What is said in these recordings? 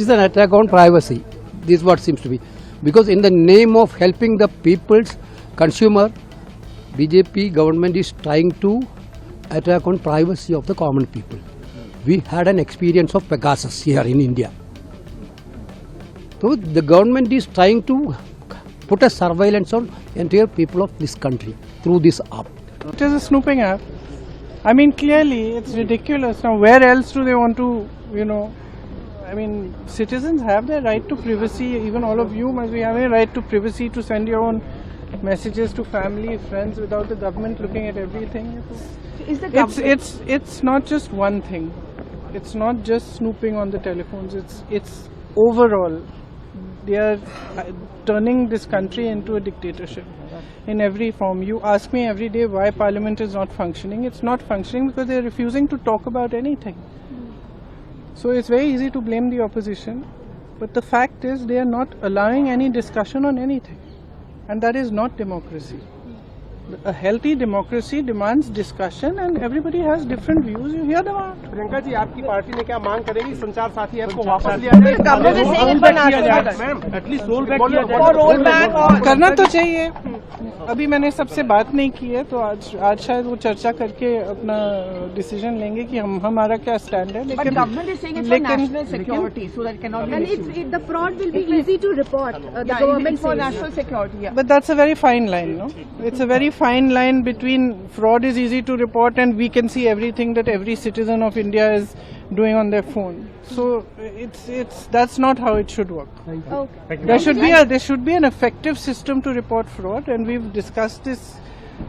It is an attack on privacy. This is what seems to be. Because in the name of helping the people's consumer, BJP government is trying to attack on privacy of the common people. We had an experience of Pegasus here in India. So the government is trying to put a surveillance on entire people of this country through this app. It is a snooping app. I mean, clearly, it's ridiculous. Now, where else do they want to, I mean, citizens have their right to privacy. Even all of you must be having a right to privacy to send your own messages to family, friends, without the government looking at everything. It's not just one thing. It's not just snooping on the telephones. It's overall. They are turning this country into a dictatorship in every form. You ask me every day why Parliament is not functioning. It's not functioning because they are refusing to talk about anything. So it's very easy to blame the opposition, but the fact is they are not allowing any discussion on anything, and that is not democracy. A healthy democracy demands discussion, and everybody has different views. You hear them out. Priyanka ji, आपकी party ने क्या मांग करेगी? संचार साथी app को वापस लिया जाए, मैम, एटलीस्ट रोल बैक करना तो चाहिए. अभी मैंने सबसे बात नहीं की है, तो आज शायद वो चर्चा करके अपना डिसीजन लेंगे कि हमारा क्या स्टैंड है. लेकिन government is saying it's for national security, so that cannot be an issue. The fraud will be easy to report. The government for says. national security. Yeah. But that's a very fine line, no? It's a very fine line between fraud is easy to report and we can see everything that every citizen of India is doing on their phone. So that's not how it should work. Okay. There should be an effective system to report fraud, and we've discussed this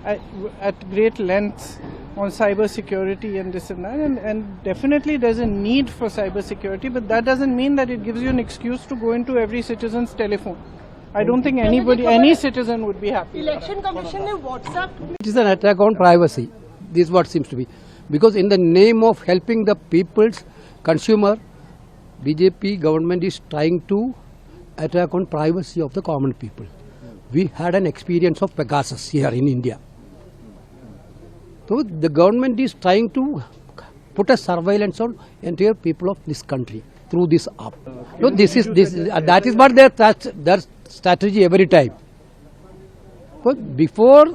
at great length on cyber security and this and that, and definitely there's a need for cyber security, but that doesn't mean that it gives you an excuse to go into every citizen's telephone. I don't think any citizen would be happy. Election Commission ने WhatsApp. It is an attack on privacy. This is what seems to be. Because in the name of helping the people's consumer, BJP government is trying to attack on privacy of the common people. We had an experience of Pegasus here in India. So the government is trying to put a surveillance on entire people of this country through this app. No, that is what their strategy every time. But before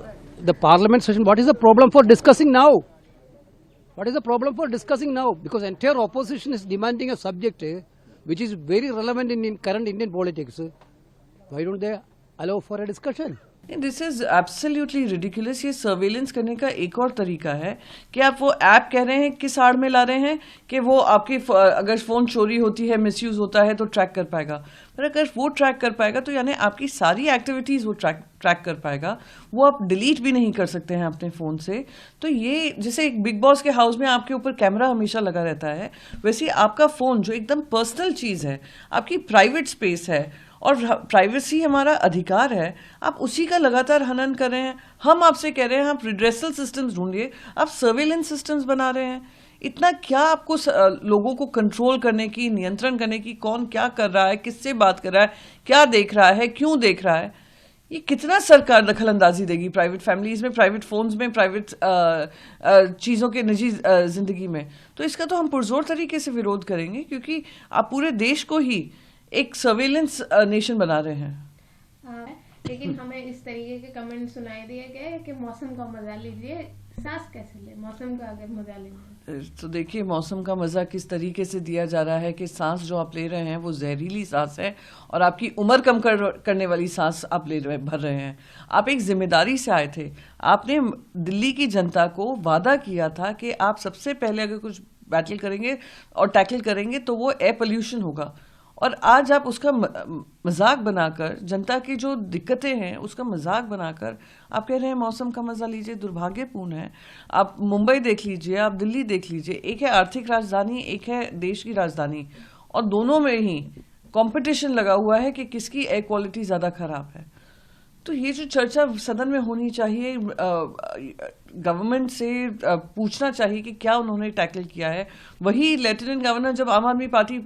the parliament session, what is the problem for discussing now? What is the problem for discussing now? Because entire opposition is demanding a subject which is very relevant in current Indian politics. Why don't they allow for a discussion? This is absolutely ridiculous. ये surveillance करने का एक और तरीका है कि आप वो ऐप कह रहे हैं किस आड़ में ला रहे हैं कि वो आपकी अगर फोन चोरी होती है, मिसयूज होता है तो ट्रैक कर पाएगा. पर अगर वो ट्रैक कर पाएगा तो यानी आपकी सारी एक्टिविटीज वो ट्रैक कर पाएगा. वो आप डिलीट भी नहीं कर सकते हैं अपने फोन से. तो ये जैसे एक बिग बॉस के हाउस में आपके ऊपर कैमरा हमेशा लगा रहता है, वैसे आपका फोन जो एकदम पर्सनल चीज है, आपकी प्राइवेट स्पेस है और प्राइवेसी हमारा अधिकार है, आप उसी का लगातार हनन कर रहे हैं. हम आपसे कह रहे हैं आप रिड्रेसल सिस्टम्स ढूंढिए, आप सर्वेलेंस सिस्टम्स बना रहे हैं. इतना क्या आपको लोगों को कंट्रोल करने की, नियंत्रण करने की, कौन क्या कर रहा है, किससे बात कर रहा है, क्या देख रहा है, क्यों देख रहा है, ये कितना सरकार दखल अंदाजी देगी प्राइवेट फैमिलीज में, प्राइवेट फोन्स में, प्राइवेट चीज़ों के निजी जिंदगी में. तो इसका तो हम पुरजोर तरीके से विरोध करेंगे, क्योंकि आप पूरे देश को ही एक सर्वेलेंस नेशन बना रहे हैं. लेकिन हमें इस तरीके के कमेंट सुनाई दिए गए कि मौसम का मजा लीजिए, सांस कैसे ले, मौसम का अगर मजा लेंगे तो देखिए मौसम का मजा किस तरीके से दिया जा रहा है कि सांस जो आप ले रहे हैं वो जहरीली सांस है और आपकी उम्र कम करने वाली सांस आप भर रहे हैं. आप एक जिम्मेदारी से आए थे. आपने दिल्ली की जनता को वादा किया था कि आप सबसे पहले अगर कुछ बैटल करेंगे और टैकल करेंगे तो वो एयर पोल्यूशन होगा, और आज आप उसका मजाक बनाकर, जनता की जो दिक्कतें हैं उसका मजाक बनाकर आप कह रहे हैं मौसम का मजा लीजिए. दुर्भाग्यपूर्ण है. आप मुंबई देख लीजिए, आप दिल्ली देख लीजिए, एक है आर्थिक राजधानी, एक है देश की राजधानी, और दोनों में ही कंपटीशन लगा हुआ है कि किसकी एयर क्वालिटी ज़्यादा खराब है. तो ये जो चर्चा सदन में होनी चाहिए, गवर्नमेंट से पूछना चाहिए कि क्या उन्होंने टैकल किया है. वही लेफ्टिनेंट गवर्नर जब आम आदमी पार्टी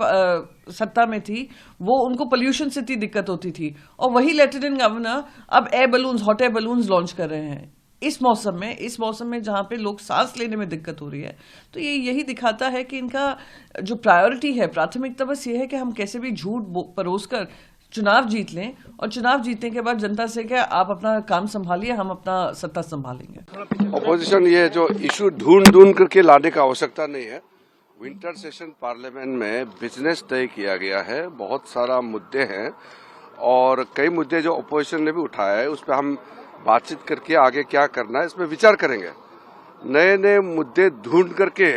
सत्ता में थी, वो उनको पोल्यूशन से इतनी दिक्कत होती थी, और वही लेफ्टिनेंट गवर्नर अब air balloons, hot air balloons launch कर रहे हैं. इस मौसम में जहां पे लोग सांस लेने में दिक्कत हो रही है, तो ये यही दिखाता है कि इनका जो प्रायोरिटी है, प्राथमिकता बस ये है कि हम कैसे भी झूठ परोस कर चुनाव जीत लें, और चुनाव जीतने के बाद जनता से क्या आप अपना काम संभालिए, हम अपना सत्ता संभालेंगे। ऑपोजिशन ये जो इशू ढूंढ करके लाने का आवश्यकता नहीं है। विंटर सेशन पार्लियामेंट में बिजनेस तय किया गया है, बहुत सारा मुद्दे हैं और कई मुद्दे जो ऑपोजिशन ने भी उठाया है, उस पर हम बातचीत करके आगे क्या करना है इसमें विचार करेंगे। नए नए मुद्दे ढूंढ करके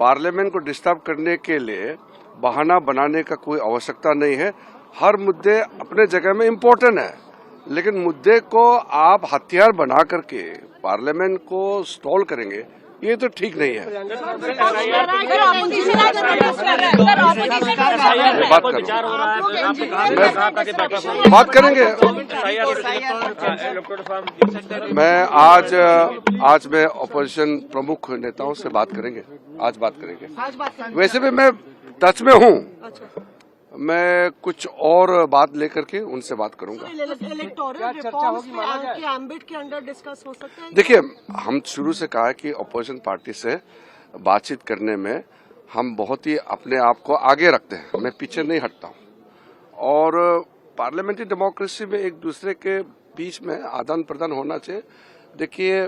पार्लियामेंट को डिस्टर्ब करने के लिए बहाना बनाने का कोई आवश्यकता नहीं है। हर मुद्दे अपने जगह में इम्पोर्टेंट है, लेकिन मुद्दे को आप हथियार बना करके पार्लियामेंट को स्टॉल करेंगे, ये तो ठीक नहीं है। बात करेंगे। मैं आज मैं ऑपोजिशन प्रमुख नेताओं से बात करेंगे, आज बात करेंगे। वैसे भी मैं टच में हूँ, मैं कुछ और बात लेकर के उनसे बात करूंगा। इलेक्टोरल रिफॉर्म्स के एम्बिट के अंडर डिस्कस हो सकता है। देखिए, हम शुरू से कहा है कि अपोजिशन पार्टी से बातचीत करने में हम बहुत ही अपने आप को आगे रखते हैं, मैं पीछे नहीं हटता हूं। और पार्लियामेंट्री डेमोक्रेसी में एक दूसरे के बीच में आदान प्रदान होना चाहिए। देखिए,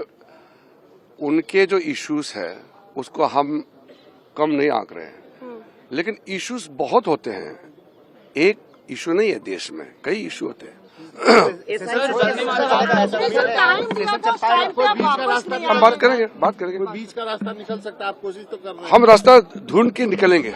उनके जो इश्यूज है उसको हम कम नहीं आंक रहे हैं, लेकिन इश्यूज बहुत होते हैं। एक इशू नहीं है, देश में कई इशू होते हैं। हम बात करेंगे। बीच का रास्ता निकल सकता है, आप कोशिश तो कर रहे हैं। हम रास्ता ढूंढ के निकलेंगे।